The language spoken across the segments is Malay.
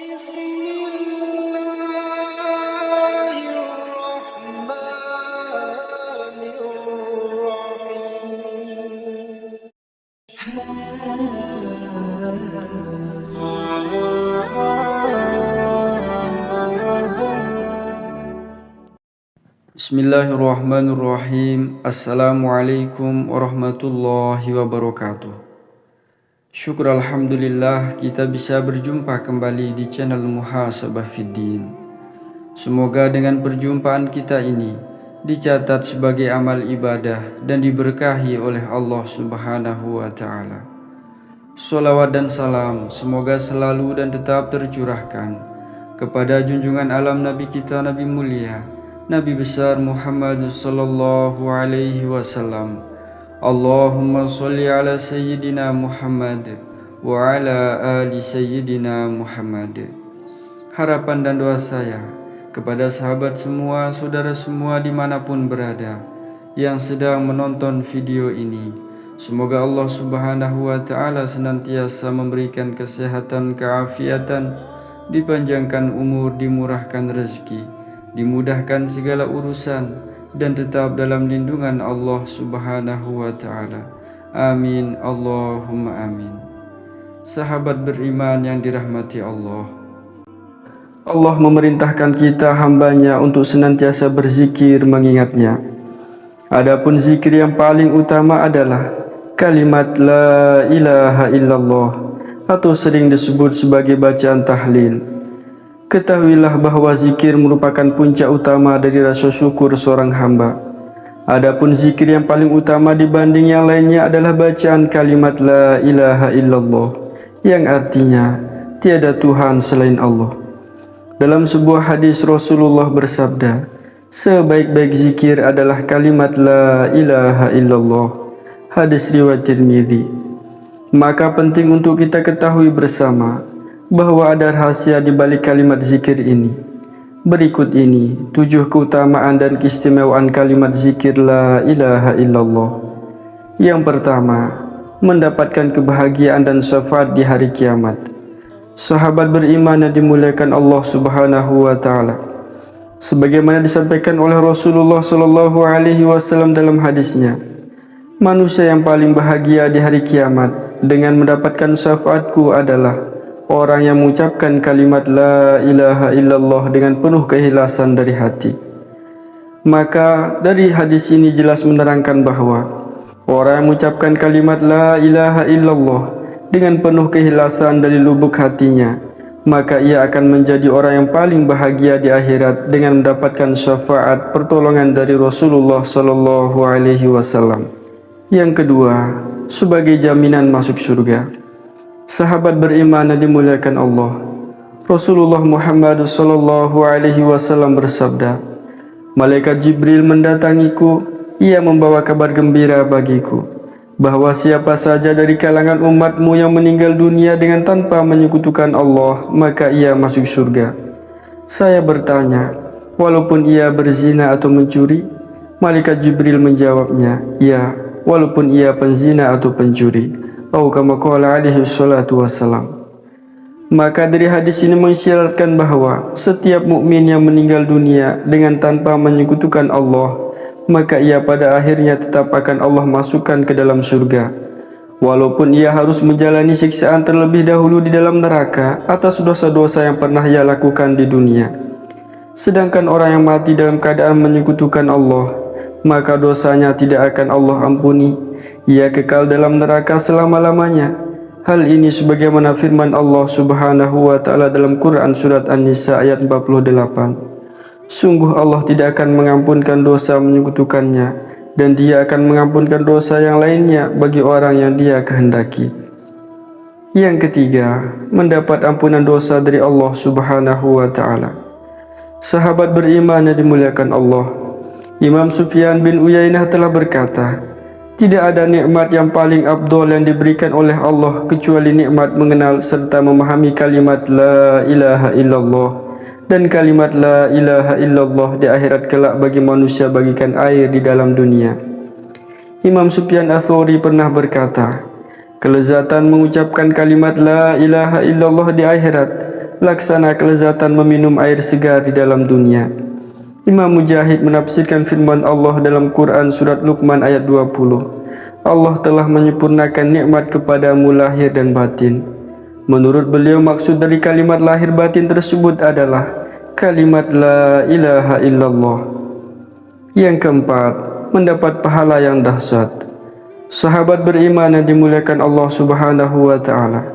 Bismillahirrahmanirrahim. Assalamualaikum warahmatullahi wabarakatuh. Syukur alhamdulillah kita bisa berjumpa kembali di channel Muhasabah Fiddin. Semoga dengan perjumpaan kita ini dicatat sebagai amal ibadah dan diberkahi oleh Allah Subhanahu wa ta'ala. Sholawat dan salam semoga selalu dan tetap tercurahkan kepada junjungan alam Nabi kita, Nabi mulia, Nabi besar Muhammad sallallahu alaihi wasallam. Allahumma sholli ala sayyidina Muhammad wa ala ali sayyidina Muhammad. Harapan dan doa saya kepada sahabat semua, saudara semua dimanapun berada yang sedang menonton video ini, semoga Allah Subhanahu wa ta'ala senantiasa memberikan kesehatan, keafiatan, dipanjangkan umur, dimurahkan rezeki, dimudahkan segala urusan, dan tetap dalam lindungan Allah Subhanahu wa ta'ala. Amin, Allahumma amin. Sahabat beriman yang dirahmati Allah, Allah memerintahkan kita hambanya untuk senantiasa berzikir mengingatnya. Adapun zikir yang paling utama adalah kalimat la ilaha illallah atau sering disebut sebagai bacaan tahlil. Ketahuilah bahwa zikir merupakan puncak utama dari rasa syukur seorang hamba. Adapun zikir yang paling utama dibanding yang lainnya adalah bacaan kalimat la ilaha illallah, yang artinya tiada Tuhan selain Allah. Dalam sebuah hadis Rasulullah bersabda, sebaik-baik zikir adalah kalimat la ilaha illallah. Hadis riwayat Tirmidzi. Maka penting untuk kita ketahui bersama bahwa ada rahasia di balik kalimat zikir ini. Berikut ini 7 keutamaan dan keistimewaan kalimat zikir la ilaha illallah. Yang pertama, mendapatkan kebahagiaan dan syafaat di hari kiamat. Sahabat beriman yang dimuliakan Allah Subhanahu wa ta'ala, sebagaimana disampaikan oleh Rasulullah sallallahu alaihi wasallam dalam hadisnya, manusia yang paling bahagia di hari kiamat dengan mendapatkan syafaatku adalah orang yang mengucapkan kalimat la ilaha illallah dengan penuh keikhlasan dari hati. Maka dari hadis ini jelas menerangkan bahwa orang yang mengucapkan kalimat la ilaha illallah dengan penuh keikhlasan dari lubuk hatinya, maka ia akan menjadi orang yang paling bahagia di akhirat dengan mendapatkan syafaat pertolongan dari Rasulullah sallallahu alaihi wasallam. Yang kedua, sebagai jaminan masuk surga. Sahabat beriman yang dimuliakan Allah, Rasulullah Muhammad sallallahu alaihi wasallam bersabda, malaikat Jibril mendatangiku, ia membawa kabar gembira bagiku bahwa siapa saja dari kalangan umatmu yang meninggal dunia dengan tanpa menyekutukan Allah, maka ia masuk surga. Saya bertanya, walaupun ia berzina atau mencuri? Malaikat Jibril menjawabnya, ya, walaupun ia penzina atau pencuri. Atau kama qala alaihi salatu wassalam. Maka dari hadis ini mengisyaratkan bahwa setiap mukmin yang meninggal dunia dengan tanpa menyekutukan Allah, maka ia pada akhirnya tetap akan Allah masukkan ke dalam surga, walaupun ia harus menjalani siksaan terlebih dahulu di dalam neraka atas dosa-dosa yang pernah ia lakukan di dunia. Sedangkan orang yang mati dalam keadaan menyekutukan Allah, maka dosanya tidak akan Allah ampuni, ia kekal dalam neraka selama-lamanya. Hal ini sebagaimana firman Allah Subhanahu wa ta'ala dalam Quran surat An-Nisa ayat 48. Sungguh Allah tidak akan mengampunkan dosa menyekutukannya, dan dia akan mengampunkan dosa yang lainnya bagi orang yang dia kehendaki. Yang ketiga, mendapat ampunan dosa dari Allah Subhanahu wa ta'ala. Sahabat beriman yang dimuliakan Allah, Imam Sufyan bin Uyainah telah berkata, tidak ada nikmat yang paling afdol yang diberikan oleh Allah kecuali nikmat mengenal serta memahami kalimat la ilaha illallah, dan kalimat la ilaha illallah di akhirat kelak bagi manusia bagikan air di dalam dunia. Imam Sufyan Ats-Tsauri pernah berkata, kelezatan mengucapkan kalimat la ilaha illallah di akhirat laksana kelezatan meminum air segar di dalam dunia. Imam Mujahid menafsirkan firman Allah dalam Quran surat Luqman ayat 20. Allah telah menyempurnakan nikmat kepadamu lahir dan batin. Menurut beliau, maksud dari kalimat lahir batin tersebut adalah kalimat la ilaha illallah. Yang keempat, mendapat pahala yang dahsyat. Sahabat beriman yang dimuliakan Allah Subhanahu wa ta'ala,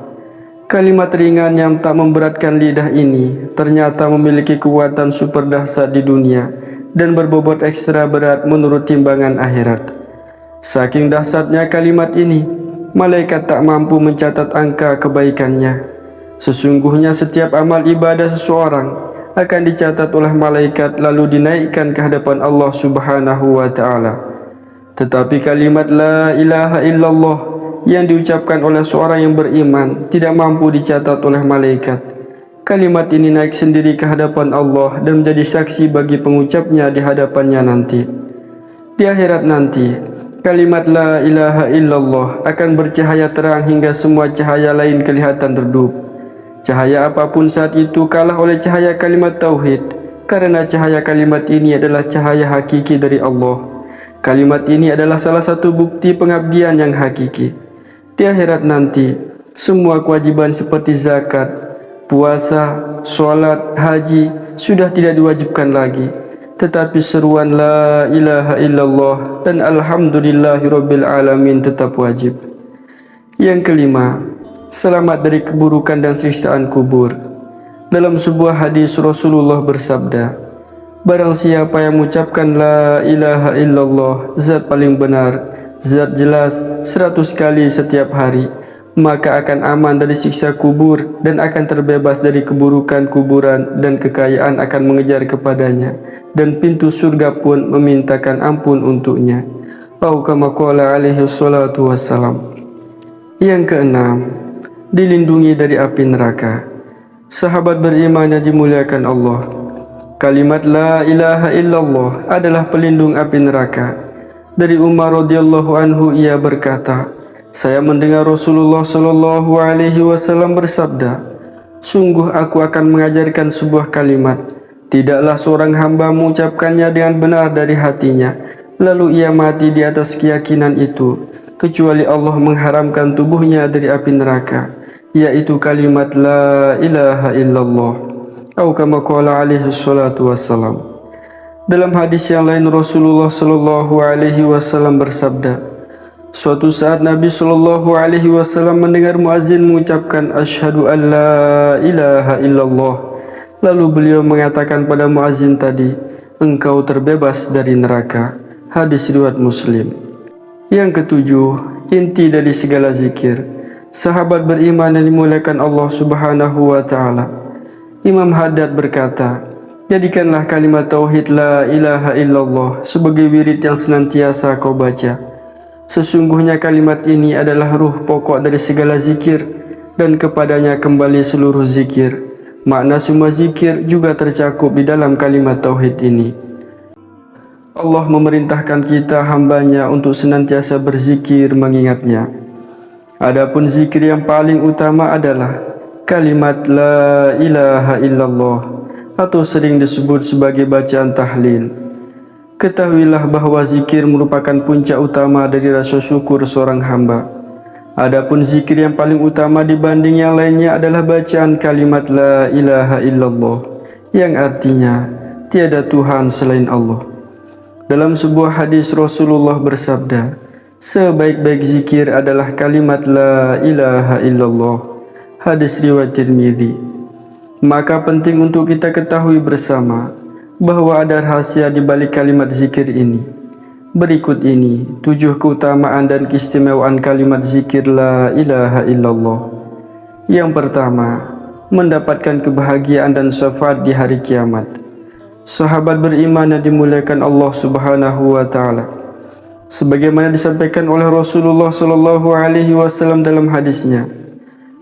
kalimat ringan yang tak memberatkan lidah ini ternyata memiliki kekuatan super dahsyat di dunia dan berbobot ekstra berat menurut timbangan akhirat. Saking dahsyatnya kalimat ini, malaikat tak mampu mencatat angka kebaikannya. Sesungguhnya setiap amal ibadah seseorang akan dicatat oleh malaikat lalu dinaikkan ke hadapan Allah Subhanahu wa ta'ala. Tetapi kalimat la ilaha illallah yang diucapkan oleh seorang yang beriman tidak mampu dicatat oleh malaikat. Kalimat ini naik sendiri ke hadapan Allah dan menjadi saksi bagi pengucapnya di hadapannya nanti. Di akhirat nanti, kalimat la ilaha illallah akan bercahaya terang hingga semua cahaya lain kelihatan redup. Cahaya apapun saat itu kalah oleh cahaya kalimat tauhid, karena cahaya kalimat ini adalah cahaya hakiki dari Allah. Kalimat ini adalah salah satu bukti pengabdian yang hakiki. Di akhirat nanti, semua kewajiban seperti zakat, puasa, sholat, haji sudah tidak diwajibkan lagi. Tetapi seruan la ilaha illallah dan alhamdulillahirabbil alamin tetap wajib. Yang kelima, selamat dari keburukan dan siksaan kubur. Dalam sebuah hadis Rasulullah bersabda, barang siapa yang mengucapkan la ilaha illallah, zat paling benar, zat jelas 100 kali setiap hari, maka akan aman dari siksa kubur dan akan terbebas dari keburukan kuburan, dan kekayaan akan mengejar kepadanya, dan pintu surga pun memintakan ampun untuknya. Atau kama qala alaihi salatu wassalam. Yang keenam, dilindungi dari api neraka. Sahabat beriman yang dimuliakan Allah, kalimat la ilaha illallah adalah pelindung api neraka. Dari Umar radhiyallahu anhu, ia berkata, saya mendengar Rasulullah sallallahu alaihi wasallam bersabda, sungguh aku akan mengajarkan sebuah kalimat, tidaklah seorang hamba mengucapkannya dengan benar dari hatinya, lalu ia mati di atas keyakinan itu, kecuali Allah mengharamkan tubuhnya dari api neraka, yaitu kalimat la ilaha illallah. Atau kama qala alaihi salatu wassalam. Dalam hadis yang lain, Rasulullah sallallahu alaihi wasallam bersabda, suatu saat Nabi sallallahu alaihi wasallam mendengar muazin mengucapkan asyhadu an la ilaha illallah. Lalu beliau mengatakan pada muazin tadi, engkau terbebas dari neraka. Hadis riwayat Muslim. Yang ketujuh, inti dari segala zikir. Sahabat beriman yang dimuliakan Allah Subhanahu wa ta'ala, Imam Haddad berkata, jadikanlah kalimat tauhid la ilaha illallah sebagai wirid yang senantiasa kau baca. Sesungguhnya kalimat ini adalah ruh pokok dari segala zikir, dan kepadanya kembali seluruh zikir. Makna semua zikir juga tercakup di dalam kalimat tauhid ini. Allah memerintahkan kita hambanya untuk senantiasa berzikir mengingatnya. Adapun zikir yang paling utama adalah kalimat la ilaha illallah, atau sering disebut sebagai bacaan tahlil. Ketahuilah bahwa zikir merupakan puncak utama dari rasa syukur seorang hamba. Adapun zikir yang paling utama dibanding yang lainnya adalah bacaan kalimat la ilaha illallah, yang artinya tiada Tuhan selain Allah. Dalam sebuah hadis Rasulullah bersabda, sebaik-baik zikir adalah kalimat la ilaha illallah. Hadis riwayat Tirmidzi. Maka penting untuk kita ketahui bersama bahwa ada rahasia di balik kalimat zikir ini. Berikut ini 7 keutamaan dan keistimewaan kalimat zikir la ilaha illallah. Yang pertama, mendapatkan kebahagiaan dan syafaat di hari kiamat. Sahabat beriman yang dimuliakan Allah Subhanahu wa ta'ala, sebagaimana disampaikan oleh Rasulullah sallallahu alaihi wasallam dalam hadisnya,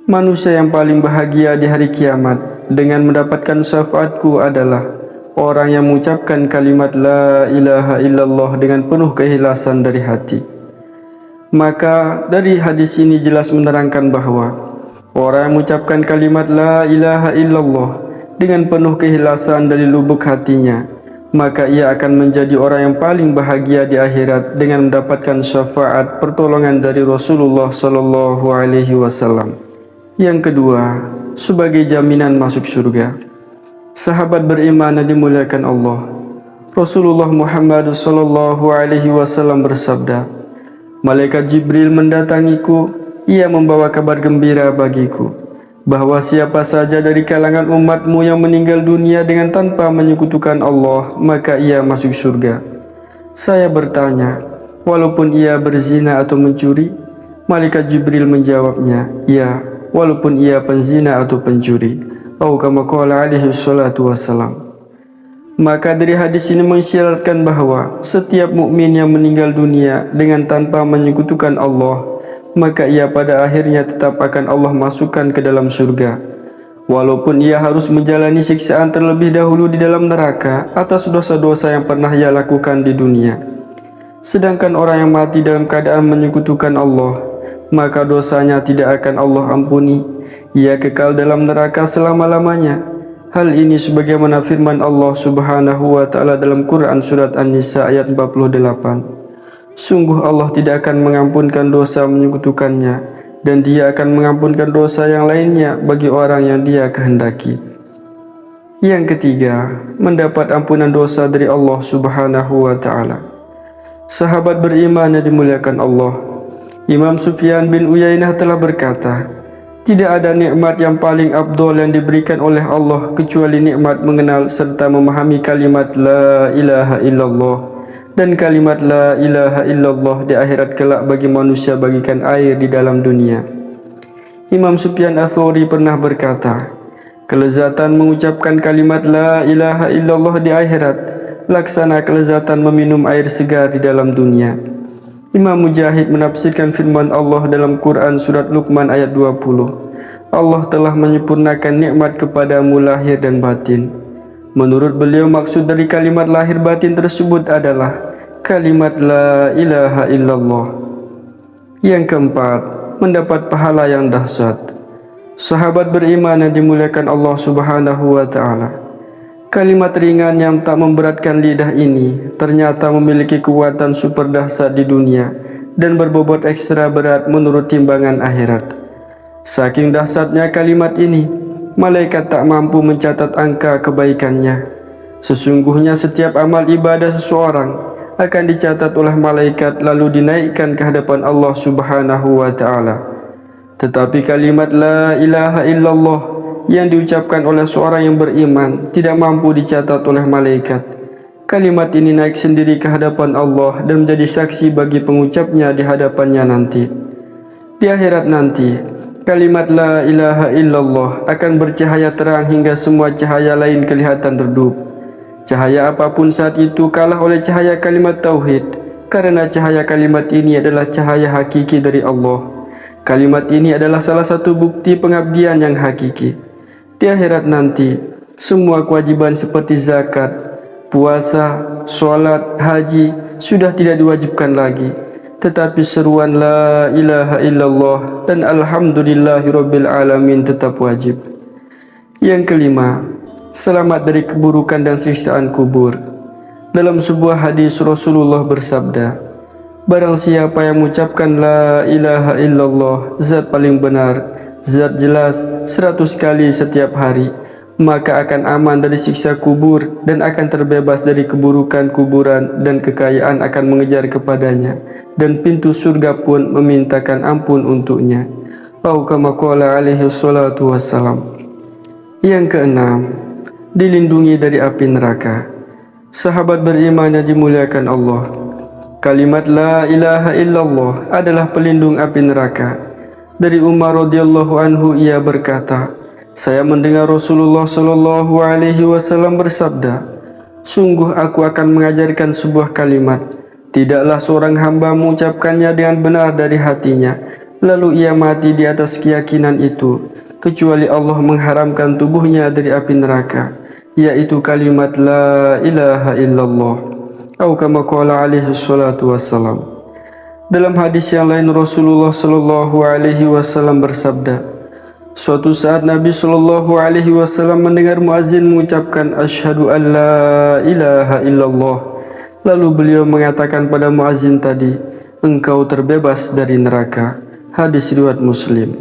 manusia yang paling bahagia di hari kiamat dengan mendapatkan syafaatku adalah orang yang mengucapkan kalimat la ilaha illallah dengan penuh keikhlasan dari hati. Maka dari hadis ini jelas menerangkan bahwa Orang yang mengucapkan kalimat la ilaha illallah dengan penuh keikhlasan dari lubuk hatinya, maka ia akan menjadi orang yang paling bahagia di akhirat dengan mendapatkan syafaat pertolongan dari Rasulullah sallallahu alaihi wasallam. Yang kedua, sebagai jaminan masuk surga. Sahabat beriman yang dimuliakan Allah, Rasulullah Muhammad sallallahu alaihi wasallam bersabda, "Malaikat Jibril mendatangiku, ia membawa kabar gembira bagiku, bahwa siapa saja dari kalangan umatmu yang meninggal dunia dengan tanpa menyekutukan Allah, maka ia masuk surga." Saya bertanya, walaupun ia berzina atau mencuri? Malaikat Jibril menjawabnya, ya, walaupun ia penzina atau pencuri. Atau kama qala alaihi salatu wassalam. Maka dari hadis ini mengisyaratkan bahwa setiap mukmin yang meninggal dunia dengan tanpa menyekutukan Allah, maka ia pada akhirnya tetap akan Allah masukkan ke dalam surga, walaupun ia harus menjalani siksaan terlebih dahulu di dalam neraka atas dosa-dosa yang pernah ia lakukan di dunia. Sedangkan orang yang mati dalam keadaan menyekutukan Allah, maka dosanya tidak akan Allah ampuni, ia kekal dalam neraka selama-lamanya. Hal ini sebagaimana firman Allah Subhanahu wa taala dalam Quran surat An-Nisa ayat 48. Sungguh Allah tidak akan mengampunkan dosa menyekutukannya, dan Dia akan mengampunkan dosa yang lainnya bagi orang yang Dia kehendaki. Yang ketiga, mendapat ampunan dosa dari Allah Subhanahu wa taala. Sahabat beriman yang dimuliakan Allah, Imam Sufyan bin Uyainah telah berkata, tidak ada nikmat yang paling afdol yang diberikan oleh Allah kecuali nikmat mengenal serta memahami kalimat la ilaha illallah, dan kalimat la ilaha illallah di akhirat kelak bagi manusia bagikan air di dalam dunia. Imam Sufyan Ats-Tsauri pernah berkata, kelezatan mengucapkan kalimat la ilaha illallah di akhirat laksana kelezatan meminum air segar di dalam dunia. Imam Mujahid menafsirkan firman Allah dalam Quran surat Luqman ayat 20. Allah telah menyempurnakan nikmat kepadamu lahir dan batin. Menurut beliau maksud dari kalimat lahir batin tersebut adalah kalimat la ilaha illallah. Yang keempat, mendapat pahala yang dahsyat. Sahabat beriman yang dimuliakan Allah Subhanahu wa taala, kalimat ringan yang tak memberatkan lidah ini ternyata memiliki kekuatan super dahsyat di dunia dan berbobot ekstra berat menurut timbangan akhirat. Saking dahsyatnya kalimat ini, malaikat tak mampu mencatat angka kebaikannya. Sesungguhnya setiap amal ibadah seseorang akan dicatat oleh malaikat lalu dinaikkan ke hadapan Allah Subhanahu wa taala. Tetapi kalimat la ilaha illallah yang diucapkan oleh seorang yang beriman tidak mampu dicatat oleh malaikat. Kalimat ini naik sendiri ke hadapan Allah dan menjadi saksi bagi pengucapnya di hadapannya nanti. Di akhirat nanti, kalimat la ilaha illallah akan bercahaya terang hingga semua cahaya lain kelihatan redup. Cahaya apapun saat itu kalah oleh cahaya kalimat tauhid, karena cahaya kalimat ini adalah cahaya hakiki dari Allah. Kalimat ini adalah salah satu bukti pengabdian yang hakiki. Di akhirat nanti, semua kewajiban seperti zakat, puasa, sholat, haji sudah tidak diwajibkan lagi, tetapi seruan la ilaha illallah dan alhamdulillahirabbil alamin tetap wajib. Yang kelima, selamat dari keburukan dan siksaan kubur. Dalam sebuah hadis Rasulullah bersabda, barang siapa yang mengucapkan la ilaha illallah, zat paling benar, zat jelas 100 kali setiap hari, maka akan aman dari siksa kubur dan akan terbebas dari keburukan kuburan, dan kekayaan akan mengejar kepadanya, dan pintu surga pun memintakan ampun untuknya. Atau kama qala alaihi salatu wassalam. Yang keenam, dilindungi dari api neraka. Sahabat beriman yang dimuliakan Allah, kalimat la ilaha illallah adalah pelindung api neraka. Dari Umar radhiyallahu anhu ia berkata, saya mendengar Rasulullah sallallahu alaihi wasallam bersabda, sungguh aku akan mengajarkan sebuah kalimat, tidaklah seorang hamba mengucapkannya dengan benar dari hatinya, lalu ia mati di atas keyakinan itu, kecuali Allah mengharamkan tubuhnya dari api neraka, yaitu kalimat la ilaha illallah. Atau kama qala alaihi salatu wassalam. Dalam hadis yang lain Rasulullah sallallahu alaihi wasallam bersabda, Suatu saat Nabi Shallallahu Alaihi Wasallam mendengar muazin mengucapkan asyhadu an la ilaha illallah. Lalu beliau mengatakan pada muazin tadi, engkau terbebas dari neraka. Hadis riwayat Muslim.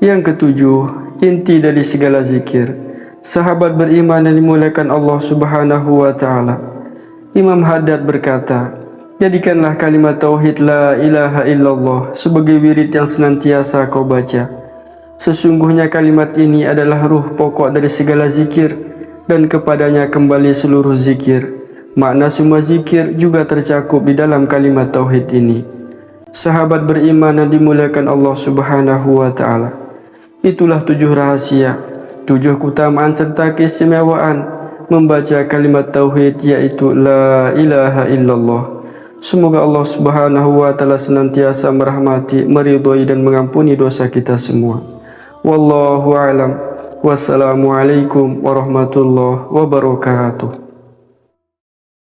Yang ketujuh, inti dari segala zikir. Sahabat beriman yang dimuliakan Allah Subhanahu wa taala. Imam Haddad berkata, jadikanlah kalimat tauhid la ilaha illallah sebagai wirid yang senantiasa kau baca. Sesungguhnya kalimat ini adalah ruh pokok dari segala zikir, dan kepadanya kembali seluruh zikir. Makna semua zikir juga tercakup di dalam kalimat tauhid ini. Sahabat beriman yang dimuliakan Allah Subhanahu wa taala. Itulah 7 rahasia, 7 keutamaan serta keistimewaan membaca kalimat tauhid, yaitu la ilaha illallah. Semoga Allah Subhanahu wa taala senantiasa merahmati, meridhai dan mengampuni dosa kita semua. Wallahu a'lam. Wassalamualaikum warahmatullahi wabarakatuh.